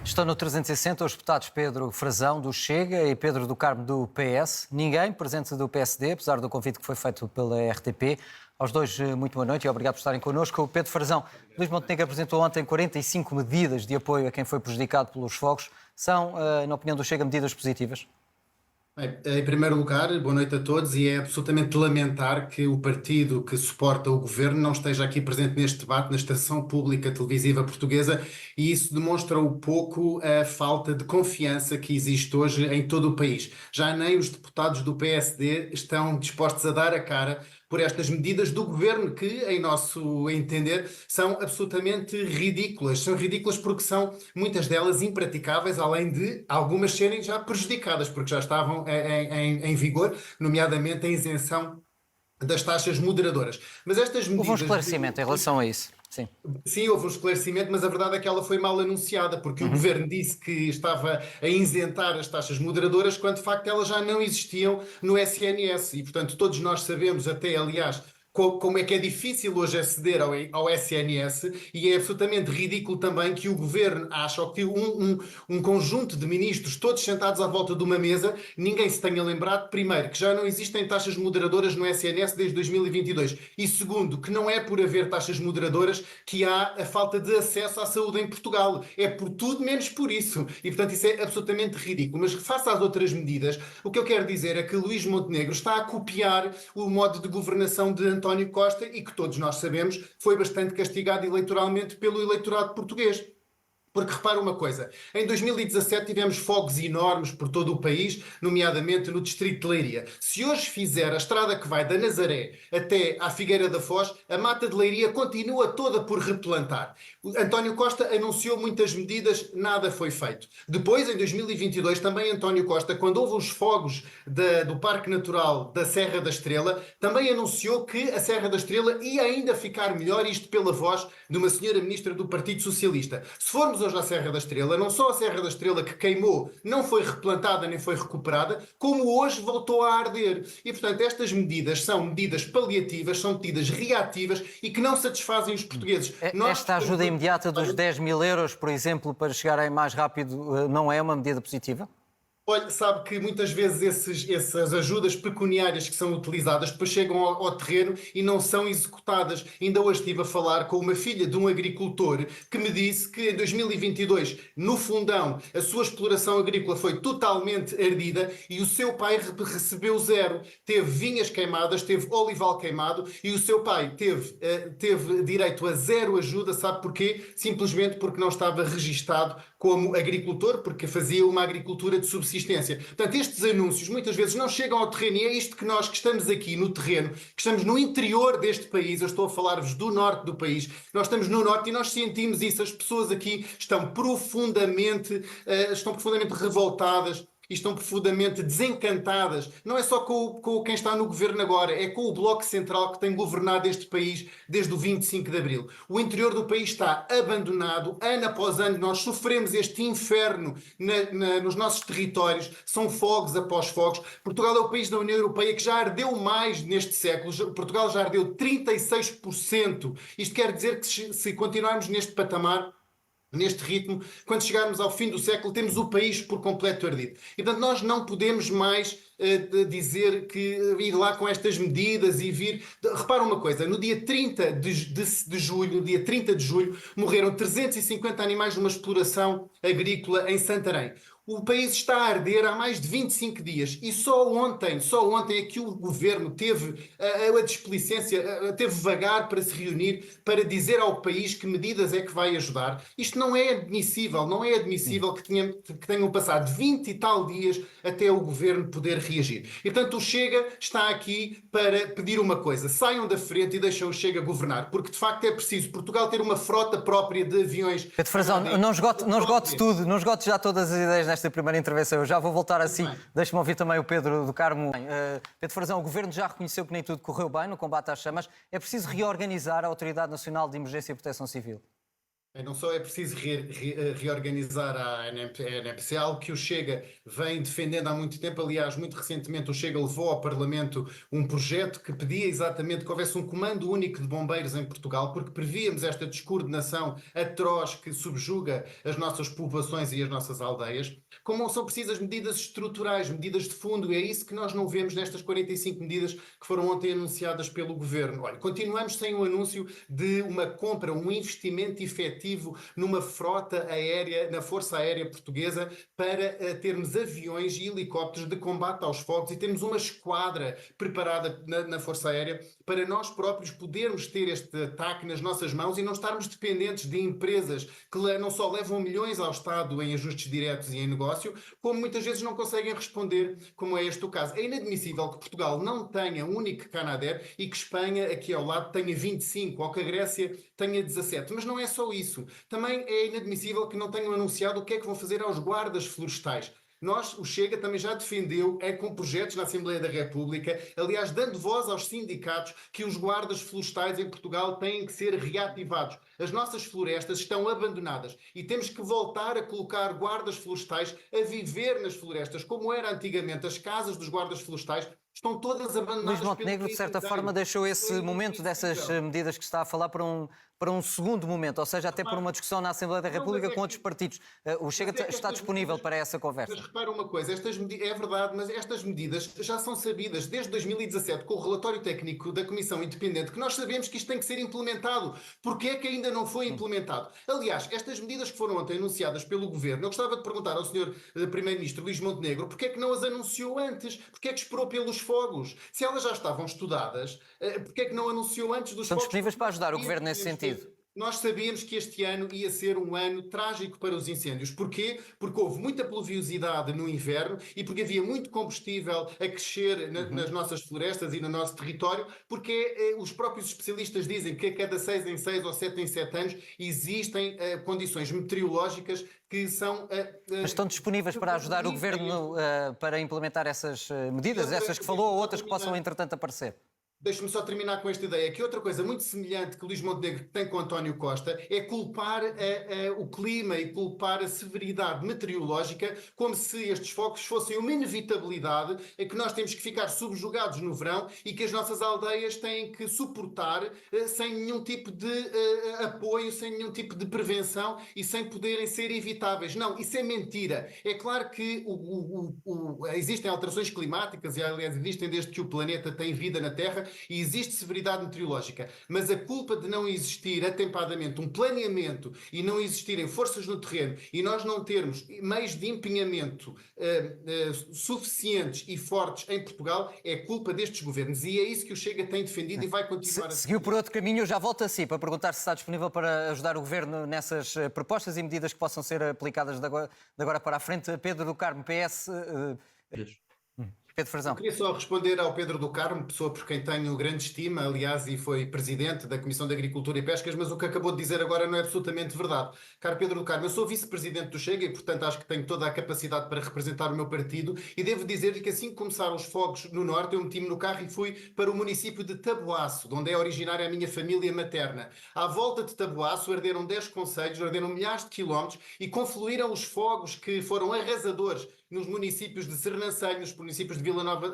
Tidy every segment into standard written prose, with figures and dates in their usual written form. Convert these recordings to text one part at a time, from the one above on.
Estão no 360 os deputados Pedro Frazão, do Chega, e Pedro do Carmo, do PS. Ninguém presente do PSD, apesar do convite que foi feito pela RTP. Aos dois, muito boa noite e obrigado por estarem connosco. Pedro Frazão, Luís Montenegro apresentou ontem 45 medidas de apoio a quem foi prejudicado pelos fogos. São, na opinião do Chega, medidas positivas? Bem, em primeiro lugar, boa noite a todos, e é absolutamente lamentar que o partido que suporta o governo não esteja aqui presente neste debate na estação pública televisiva portuguesa, e isso demonstra um pouco a falta de confiança que existe hoje em todo o país. Já nem os deputados do PSD estão dispostos a dar a cara por estas medidas do governo que, em nosso entender, são absolutamente ridículas. São ridículas porque são, muitas delas, impraticáveis, além de algumas serem já prejudicadas, porque já estavam em vigor, nomeadamente a isenção das taxas moderadoras. Mas estas medidas... Houve um esclarecimento em relação a isso. Sim. Sim, houve um esclarecimento, mas a verdade é que ela foi mal anunciada, porque o governo disse que estava a isentar as taxas moderadoras, quando de facto elas já não existiam no SNS. E, portanto, todos nós sabemos, até aliás, como é que é difícil hoje aceder ao SNS, e é absolutamente ridículo também que o governo acha, ou que um conjunto de ministros, todos sentados à volta de uma mesa, ninguém se tenha lembrado, primeiro, que já não existem taxas moderadoras no SNS desde 2022, e segundo, que não é por haver taxas moderadoras que há a falta de acesso à saúde em Portugal. É por tudo menos por isso. E, portanto, isso é absolutamente ridículo. Mas, face às outras medidas, o que eu quero dizer é que Luís Montenegro está a copiar o modo de governação de António Costa, e que todos nós sabemos foi bastante castigado eleitoralmente pelo eleitorado português. Porque repara uma coisa, em 2017 tivemos fogos enormes por todo o país, nomeadamente no distrito de Leiria. Se hoje fizer a estrada que vai da Nazaré até à Figueira da Foz, a mata de Leiria continua toda por replantar. António Costa anunciou muitas medidas, nada foi feito. Depois, em 2022, também António Costa, quando houve os fogos do Parque Natural da Serra da Estrela, também anunciou que a Serra da Estrela ia ainda ficar melhor, isto pela voz de uma senhora ministra do Partido Socialista. Se formos hoje à Serra da Estrela, não só a Serra da Estrela que queimou não foi replantada nem foi recuperada, como hoje voltou a arder. E, portanto, estas medidas são medidas paliativas, são medidas reativas e que não satisfazem os portugueses. Esta ajuda imediata dos 10 mil euros, por exemplo, para chegarem mais rápido, não é uma medida positiva? Olha, sabe que muitas vezes essas ajudas pecuniárias que são utilizadas depois chegam ao terreno e não são executadas. Ainda hoje estive a falar com uma filha de um agricultor que me disse que em 2022, no Fundão, a sua exploração agrícola foi totalmente ardida e o seu pai recebeu zero. Teve vinhas queimadas, teve olival queimado, e o seu pai teve direito a zero ajuda. Sabe porquê? Simplesmente porque não estava registado como agricultor, porque fazia uma agricultura de subsistência. Portanto, estes anúncios muitas vezes não chegam ao terreno, e é isto que nós que estamos aqui no terreno, que estamos no interior deste país, eu estou a falar-vos do norte do país, nós estamos no norte e nós sentimos isso. As pessoas aqui estão profundamente revoltadas e estão profundamente desencantadas, não é só com quem está no governo agora, é com o Bloco Central que tem governado este país desde o 25 de Abril. O interior do país está abandonado, ano após ano nós sofremos este inferno nos nossos territórios, são fogos após fogos. Portugal é o país da União Europeia que já ardeu mais neste século. Portugal já ardeu 36%. Isto quer dizer que se continuarmos neste patamar, neste ritmo, quando chegarmos ao fim do século, temos o país por completo ardido. E, portanto, nós não podemos mais dizer que ir lá com estas medidas e vir... Repara uma coisa, no dia 30 de julho, morreram 350 animais numa exploração agrícola em Santarém. O país está a arder há mais de 25 dias e só ontem é que o governo teve a displicência, teve vagar para se reunir, para dizer ao país que medidas é que vai ajudar. Isto não é admissível que tenham passado 20 e tal dias até o governo poder reagir. E, portanto, o Chega está aqui para pedir uma coisa: saiam da frente e deixem o Chega governar, porque de facto é preciso Portugal ter uma frota própria de aviões. Pedro Frazão, não esgote tudo, não esgote já todas as ideias nesta primeira intervenção. Eu já vou voltar assim. Deixe-me ouvir também o Pedro do Carmo. Pedro Frazão, o Governo já reconheceu que nem tudo correu bem no combate às chamas. É preciso reorganizar a Autoridade Nacional de Emergência e Proteção Civil. Não só é preciso reorganizar a NPC, algo que o Chega vem defendendo há muito tempo. Aliás, muito recentemente o Chega levou ao Parlamento um projeto que pedia exatamente que houvesse um comando único de bombeiros em Portugal, porque prevíamos esta descoordenação atroz que subjuga as nossas populações e as nossas aldeias. Como são precisas medidas estruturais, medidas de fundo, e é isso que nós não vemos nestas 45 medidas que foram ontem anunciadas pelo Governo. Olha, continuamos sem um anúncio de uma compra, um investimento efetivo numa frota aérea, na Força Aérea Portuguesa, para termos aviões e helicópteros de combate aos fogos e termos uma esquadra preparada na Força Aérea para nós próprios podermos ter este ataque nas nossas mãos e não estarmos dependentes de empresas que não só levam milhões ao Estado em ajustes diretos e em negócio, como muitas vezes não conseguem responder, como é este o caso. É inadmissível que Portugal não tenha um único Canadair e que Espanha, aqui ao lado, tenha 25, ou que a Grécia tenha 17. Mas não é só isso. Também é inadmissível que não tenham anunciado o que é que vão fazer aos guardas florestais. Nós, o Chega, também já defendeu, com projetos na Assembleia da República, aliás, dando voz aos sindicatos, que os guardas florestais em Portugal têm que ser reativados. As nossas florestas estão abandonadas e temos que voltar a colocar guardas florestais a viver nas florestas, como era antigamente. As casas dos guardas florestais estão todas abandonadas. Luís Montenegro, de certa forma, deixou esse momento dessas medidas que está a falar para um segundo momento, ou seja, até por uma discussão na Assembleia da República com outros partidos. O Chega está disponível para essa conversa. Mas repara uma coisa, é verdade, mas estas medidas já são sabidas desde 2017, com o relatório técnico da Comissão Independente, que nós sabemos que isto tem que ser implementado. Porquê é que ainda não foi implementado? Aliás, estas medidas que foram ontem anunciadas pelo Governo, eu gostava de perguntar ao Sr. Primeiro-Ministro Luís Montenegro porquê é que não as anunciou antes? Porquê é que esperou pelos fogos? Se elas já estavam estudadas, porquê é que não anunciou antes dos Estão fogos? disponíveis para ajudar o Governo nesse sentido? Nós sabíamos que este ano ia ser um ano trágico para os incêndios. Porquê? Porque houve muita pluviosidade no inverno e porque havia muito combustível a crescer nas nossas florestas e no nosso território, porque os próprios especialistas dizem que a cada 6 em 6 ou 7 em 7 anos existem condições meteorológicas que são... Mas estão disponíveis para ajudar o Governo para implementar essas medidas, essas que falou, ou outras que possam, entretanto, aparecer? Deixe-me só terminar com esta ideia, que outra coisa muito semelhante que Luís Montenegro tem com António Costa é culpar o clima e culpar a severidade meteorológica como se estes focos fossem uma inevitabilidade em que nós temos que ficar subjugados no verão e que as nossas aldeias têm que suportar sem nenhum tipo de apoio, sem nenhum tipo de prevenção e sem poderem ser evitáveis. Não, isso é mentira. É claro que existem alterações climáticas e, aliás, existem desde que o planeta tem vida na Terra e existe severidade meteorológica, mas a culpa de não existir atempadamente um planeamento e não existirem forças no terreno e nós não termos meios de empenhamento suficientes e fortes em Portugal é culpa destes governos e é isso que o Chega tem defendido e vai continuar a defender. Seguiu por outro caminho, eu já volto a si para perguntar se está disponível para ajudar o Governo nessas propostas e medidas que possam ser aplicadas de agora para a frente. Pedro do Carmo, PS... Pedro Frazão. Eu queria só responder ao Pedro do Carmo, pessoa por quem tenho grande estima, aliás, e foi presidente da Comissão de Agricultura e Pescas, mas o que acabou de dizer agora não é absolutamente verdade. Caro Pedro do Carmo, eu sou vice-presidente do Chega e, portanto, acho que tenho toda a capacidade para representar o meu partido e devo dizer-lhe que assim que começaram os fogos no Norte, eu meti-me no carro e fui para o município de Taboaço, de onde é originária a minha família materna. À volta de Taboaço arderam 10 concelhos, arderam milhares de quilómetros e confluíram os fogos que foram arrasadores nos municípios de Sernancelho, nos municípios de Vila Nova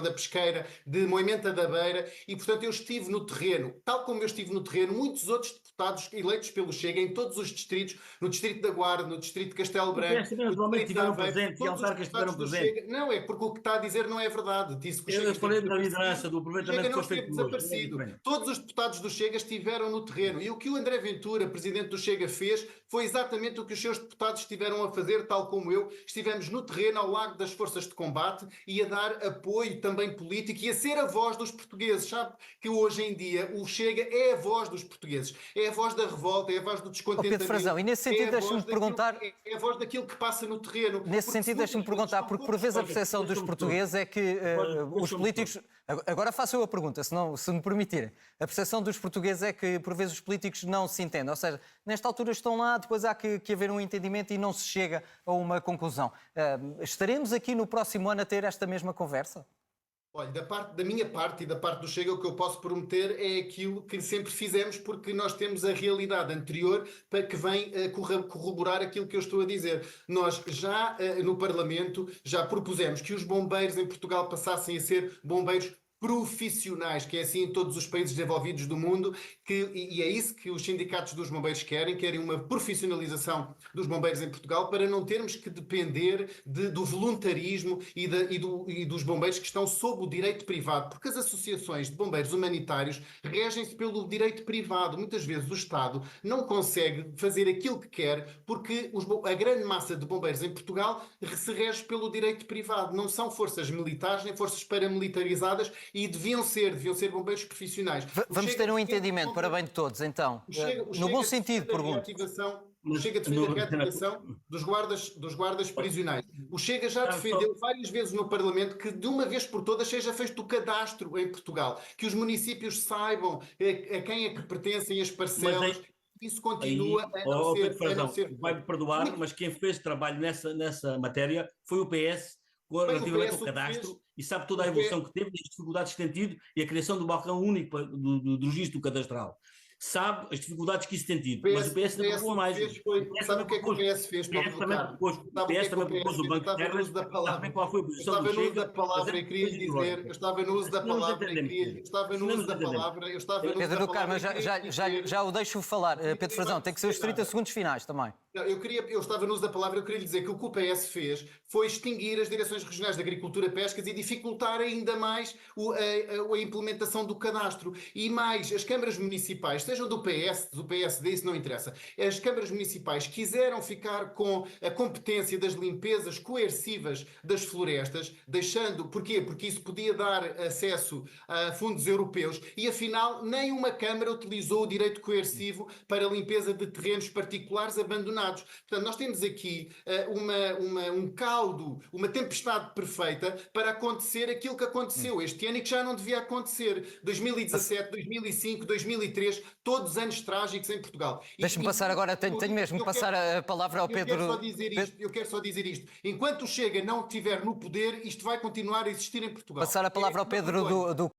da Pesqueira, de Moimenta da Beira, e portanto eu estive no terreno, tal como eu estive no terreno, muitos outros deputados eleitos pelo Chega em todos os distritos, no distrito da Guarda, no distrito de Castelo Branco, eventualmente estiveram presentes e autarcas estiveram presentes. Não, é porque o que está a dizer não é verdade. Disse que Eu falei da liderança, do aproveitamento que foi feito desaparecido. Todos os deputados do Chega estiveram no terreno e o que o André Ventura, presidente do Chega, fez foi exatamente o que os seus deputados estiveram a fazer, tal como eu, estivemos no terreno ao lado das forças de combate e a dar apoio também político e a ser a voz dos portugueses. Sabe que hoje em dia o Chega é a voz dos portugueses, é a voz da revolta, é a voz do descontentamento. Pedro Frazão, e nesse sentido deixe-me perguntar... É a voz daquilo que passa no terreno. Nesse sentido deixe-me perguntar, porque por vezes a percepção dos portugueses é que os políticos... Agora faço eu a pergunta, se me permitirem. A percepção dos portugueses é que por vezes os políticos não se entendem, ou seja, nesta altura estão lá, depois há que haver um entendimento e não se chega a uma conclusão. Estaremos aqui no próximo ano a ter esta mesma conversa? Olha, da minha parte e da parte do Chega, o que eu posso prometer é aquilo que sempre fizemos, porque nós temos a realidade anterior para que vem corroborar aquilo que eu estou a dizer. Nós já no Parlamento já propusemos que os bombeiros em Portugal passassem a ser bombeiros profissionais, que é assim em todos os países desenvolvidos do mundo, e é isso que os sindicatos dos bombeiros querem uma profissionalização dos bombeiros em Portugal para não termos que depender do voluntarismo e dos bombeiros que estão sob o direito privado, porque as associações de bombeiros humanitários regem-se pelo direito privado. Muitas vezes o Estado não consegue fazer aquilo que quer porque a grande massa de bombeiros em Portugal se rege pelo direito privado. Não são forças militares nem forças paramilitarizadas e deviam ser bombeiros profissionais. Vamos ter um entendimento para bem de todos, então. No bom sentido, pergunto. O Chega defende a reativação dos guardas prisionais. O Chega já defendeu várias vezes no Parlamento que de uma vez por todas seja feito o cadastro em Portugal, que os municípios saibam a quem é que pertencem as parcelas. Isso continua a não ser. Vai-me perdoar, mas quem fez trabalho nessa matéria foi o PS, relativamente ao cadastro, e sabe toda a evolução que teve, as dificuldades que tem tido e a criação do balcão único do registro cadastral. Sabe as dificuldades que isso tem tido, mas o PS não propôs mais. Sabe o que é que o PS fez? O PS também propôs o Banco de Terras, sabe qual foi a posição do Chega? Eu estava no uso da palavra e Pedro do Carmo, já o deixo falar. Pedro Frazão, tem que ser os 30 segundos finais também. Eu estava no uso da palavra, eu queria lhe dizer que o PS fez foi extinguir as direções regionais de agricultura e pescas e dificultar ainda mais a implementação do cadastro. E mais, as câmaras municipais, sejam do PS, do PSD, isso não interessa. As câmaras municipais quiseram ficar com a competência das limpezas coercivas das florestas, deixando... Porquê? Porque isso podia dar acesso a fundos europeus e, afinal, nem uma câmara utilizou o direito coercivo para a limpeza de terrenos particulares abandonados. Portanto, nós temos aqui um caldo, uma tempestade perfeita para acontecer aquilo que aconteceu este ano e que já não devia acontecer. 2017, 2005, 2003, todos anos trágicos em Portugal. Deixa-me passar agora, tenho mesmo que passar a palavra ao Pedro. Eu quero só dizer isto. Enquanto o Chega não estiver no poder, isto vai continuar a existir em Portugal. Passar a palavra ao Pedro do